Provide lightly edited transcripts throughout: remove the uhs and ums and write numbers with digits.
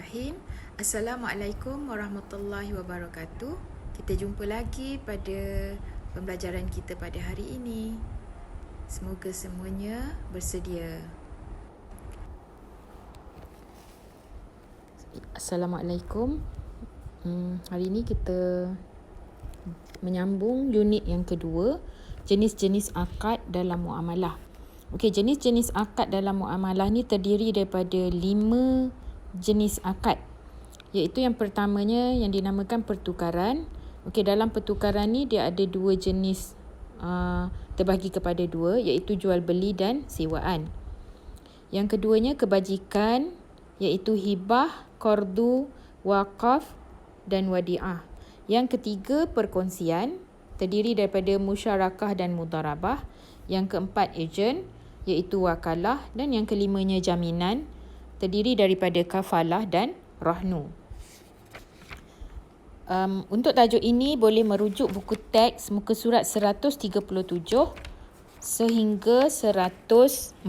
Bismillahirrahmanirrahim. Assalamualaikum warahmatullahi wabarakatuh. Kita jumpa lagi pada pembelajaran kita pada hari ini. Semoga semuanya bersedia. Assalamualaikum. Hari ini kita menyambung unit yang kedua, jenis-jenis akad dalam muamalah. Okey, jenis-jenis akad dalam muamalah ni terdiri daripada 5 jenis akad. Iaitu yang pertamanya yang dinamakan pertukaran. Okey, dalam pertukaran ni dia ada 2 jenis, terbahagi kepada 2, iaitu jual beli dan sewaan. Yang keduanya kebajikan, iaitu hibah, qardu, waqaf dan wadi'ah. Yang ketiga perkongsian, terdiri daripada musyarakah dan mudharabah. Yang keempat ejen, iaitu wakalah. Dan yang kelimanya jaminan, terdiri daripada kafalah dan rahnu. Untuk tajuk ini boleh merujuk buku teks muka surat 137 sehingga 142.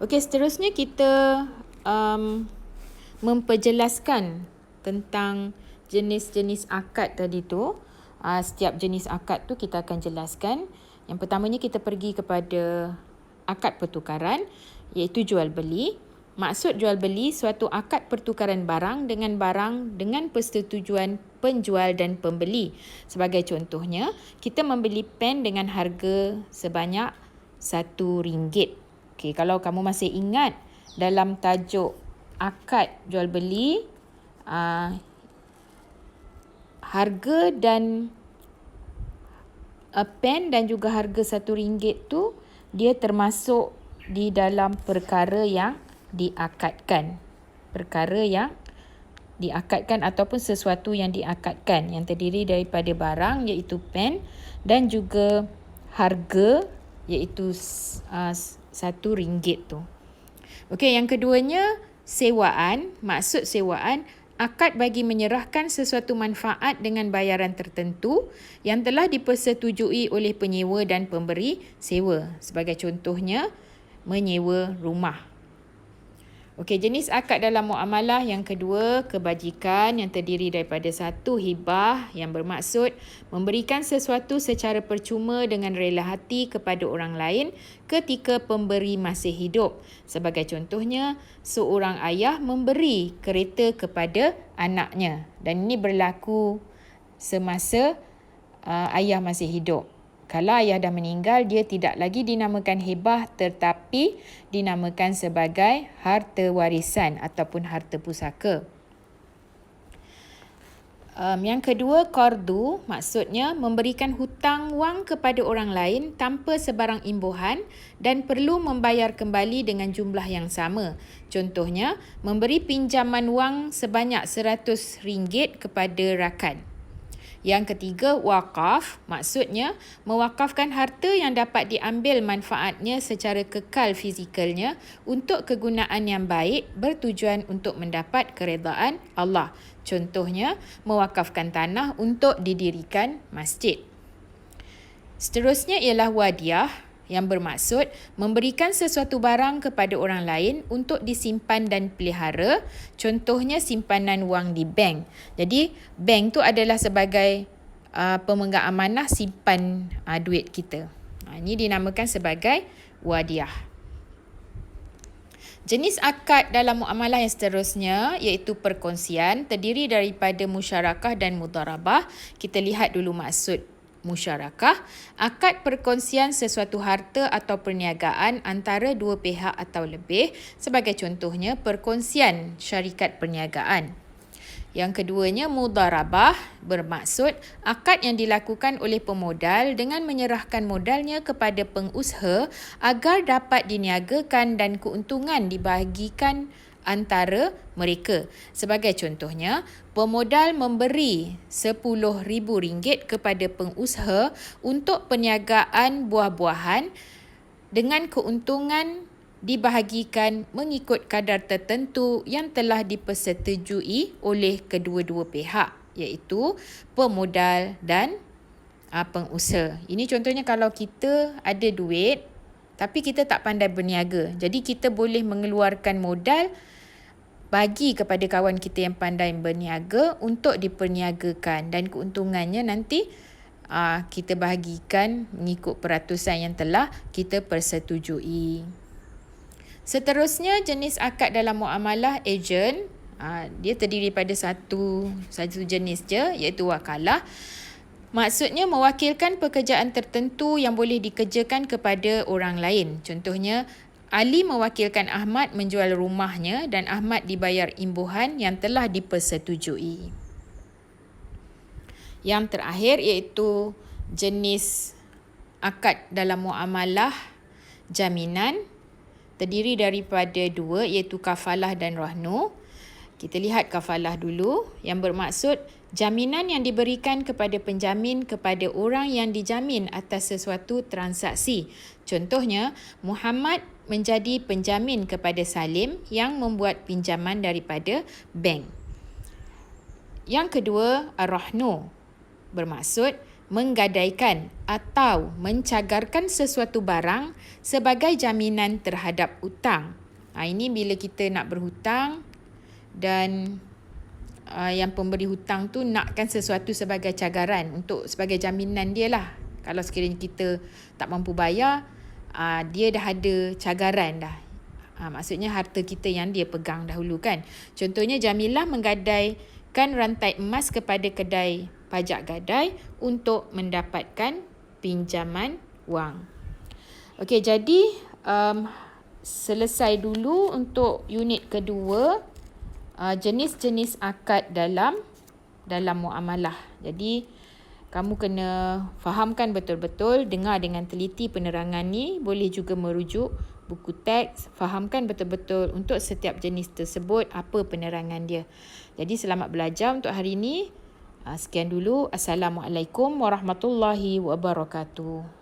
Okey, seterusnya kita memperjelaskan tentang jenis-jenis akad tadi tu. Setiap jenis akad tu kita akan jelaskan. Yang pertamanya kita pergi kepada akad pertukaran, iaitu jual beli. Maksud jual beli suatu akad pertukaran barang dengan persetujuan penjual dan pembeli. Sebagai contohnya, kita membeli pen dengan harga sebanyak RM1. Okey, kalau kamu masih ingat dalam tajuk akad jual beli, harga dan pen dan juga harga RM1 tu dia termasuk di dalam perkara yang diakadkan. Perkara yang diakadkan ataupun sesuatu yang diakadkan yang terdiri daripada barang iaitu pen dan juga harga iaitu RM1 tu. Okey, yang keduanya sewaan. Maksud sewaan akad bagi menyerahkan sesuatu manfaat dengan bayaran tertentu yang telah dipersetujui oleh penyewa dan pemberi sewa. Sebagai contohnya, menyewa rumah. Okey, jenis akad dalam muamalah yang kedua, kebajikan yang terdiri daripada 1, hibah yang bermaksud memberikan sesuatu secara percuma dengan rela hati kepada orang lain ketika pemberi masih hidup. Sebagai contohnya, seorang ayah memberi kereta kepada anaknya dan ini berlaku semasa ayah masih hidup. Kalau ayah dah meninggal, dia tidak lagi dinamakan hibah tetapi dinamakan sebagai harta warisan ataupun harta pusaka. Yang kedua, qardu, maksudnya memberikan hutang wang kepada orang lain tanpa sebarang imbuhan dan perlu membayar kembali dengan jumlah yang sama. Contohnya, memberi pinjaman wang sebanyak RM100 kepada rakan. Yang ketiga, wakaf, maksudnya mewakafkan harta yang dapat diambil manfaatnya secara kekal fizikalnya untuk kegunaan yang baik bertujuan untuk mendapat keredaan Allah. Contohnya, mewakafkan tanah untuk didirikan masjid. Seterusnya ialah wadiah yang bermaksud memberikan sesuatu barang kepada orang lain untuk disimpan dan pelihara. Contohnya simpanan wang di bank. Jadi bank tu adalah sebagai pemegang amanah simpan duit kita. Ini dinamakan sebagai wadiah. Jenis akad dalam muamalah yang seterusnya iaitu perkongsian, terdiri daripada musyarakah dan mudharabah. Kita lihat dulu maksud musyarakah. Akad perkongsian sesuatu harta atau perniagaan antara dua pihak atau lebih. Sebagai contohnya, perkongsian syarikat perniagaan. Yang keduanya, mudharabah, bermaksud akad yang dilakukan oleh pemodal dengan menyerahkan modalnya kepada pengusaha agar dapat diniagakan dan keuntungan dibahagikan antara mereka. Sebagai contohnya, pemodal memberi RM10,000 kepada pengusaha untuk perniagaan buah-buahan dengan keuntungan dibahagikan mengikut kadar tertentu yang telah dipersetujui oleh kedua-dua pihak, iaitu pemodal dan pengusaha. Ini contohnya kalau kita ada duit tapi kita tak pandai berniaga. Jadi kita boleh mengeluarkan modal bagi kepada kawan kita yang pandai berniaga untuk diperniagakan, dan keuntungannya nanti kita bahagikan mengikut peratusan yang telah kita persetujui. Seterusnya, jenis akad dalam muamalah ejen. Dia terdiri pada satu jenis je, iaitu wakalah. Maksudnya mewakilkan pekerjaan tertentu yang boleh dikerjakan kepada orang lain. Contohnya, Ali mewakilkan Ahmad menjual rumahnya dan Ahmad dibayar imbuhan yang telah dipersetujui. Yang terakhir iaitu jenis akad dalam muamalah jaminan. Terdiri daripada dua, iaitu kafalah dan rahnu. Kita lihat kafalah dulu, yang bermaksud jaminan yang diberikan kepada penjamin kepada orang yang dijamin atas sesuatu transaksi. Contohnya, Muhammad menjadi penjamin kepada Salim yang membuat pinjaman daripada bank. Yang kedua, ar-rahnu, bermaksud menggadaikan atau mencagarkan sesuatu barang sebagai jaminan terhadap hutang. Ini bila kita nak berhutang dan yang pemberi hutang tu nakkan sesuatu sebagai cagaran sebagai jaminan dia lah. Kalau sekiranya kita tak mampu bayar, dia dah ada cagaran dah. Maksudnya harta kita yang dia pegang dahulu kan. Contohnya, Jamilah menggadaikan rantai emas kepada kedai pajak gadai untuk mendapatkan pinjaman wang. Okey, jadi selesai dulu untuk unit kedua, jenis-jenis akad dalam muamalah. Jadi kamu kena fahamkan betul-betul, dengar dengan teliti penerangan ni, boleh juga merujuk buku teks, fahamkan betul-betul untuk setiap jenis tersebut apa penerangan dia. Jadi selamat belajar untuk hari ini. Sekian dulu. Assalamualaikum warahmatullahi wabarakatuh.